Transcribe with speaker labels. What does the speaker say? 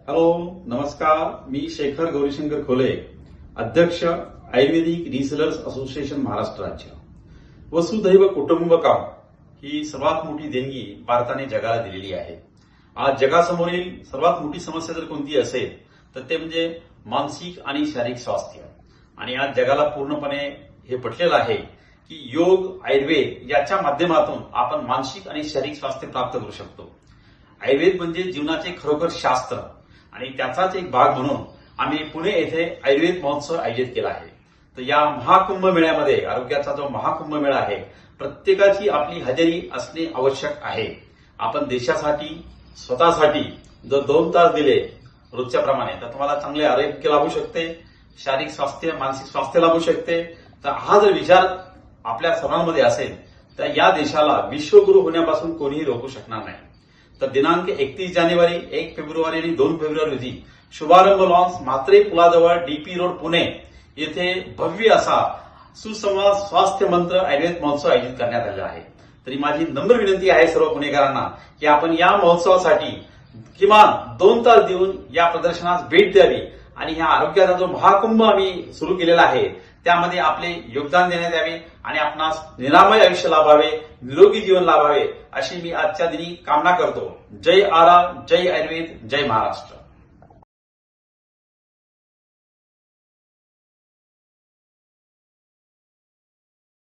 Speaker 1: Hello, नमस्कार. मी शेखर गौरीशंकर खोले, अध्यक्ष आयुर्वेदिक रिसेलर्स असोसिएशन महाराष्ट्र राज्य. वसुधैव कुटुंबकम ही सर्वात मोठी देणगी भारताने जगाला दिलेली आहे. आज जगासमोरील सर्वात मोठी समस्या जर कोणती असेल तर ते म्हणजे मानसिक आणि शारीरिक स्वास्थ्य. आणि आज जगाला पूर्णपणे हे पटलेलं आहे की योग आयुर्वेद याच्या माध्यमातून आपण मानसिक आणि शारीरिक स्वास्थ्य प्राप्त करू शकतो. आयुर्वेद म्हणजे जीवनाचे खरोखर शास्त्र आणि त्याचाच एक भाग म्हणून आम्ही पुणे येथे आयुर्वेद महोत्सव आयोजित केला आहे. तर या महाकुंभ मेळ्यामध्ये, आरोग्याचा जो महाकुंभ मेळा आहे, प्रत्येकाची आपली हजेरी असणे आवश्यक आहे. आपण देशासाठी, स्वतःसाठी जर 2 तास दिले रोजच्या प्रमाणे तर तुम्हाला चांगले आरोग्य लाभू शकते, शारीरिक स्वास्थ्य, मानसिक स्वास्थ्य लाभू शकते. तर हा जर विचार आपल्या सर्वांमध्ये असेल तर या देशाला विश्वगुरू होण्यापासून कोणीही रोखू शकणार नाही. तर दिनांक 31 जानेवारी, 1 फेब्रुवारी आणि 2 फेब्रुवारी रोजी शुभारंभ लॉन्स म्हात्रे पुलाजवळ डीपी रोड पुणे येथे भव्य असा सुसंवाद स्वास्थ्य मंत्र आयुर्वेद महोत्सव आयोजित करण्यात आलेला आहे. तरी माझी नम्र विनंती आहे सर्व पुणेकरांना की आपण या महोत्सवासाठी किमान 2 तास देऊन या प्रदर्शनास भेट द्यावी आणि ह्या आरोग्याचा जो महाकुंभ आम्ही सुरू केलेला आहे त्यामध्ये आपले योगदान देण्यात यावे आणि आपणास निरामय आयुष्य लाभावे, निरोगी जीवन लाभावे अशी मी आजच्या दिनी कामना करतो. जय आरा, जय आयुर्वेद, जय महाराष्ट्र.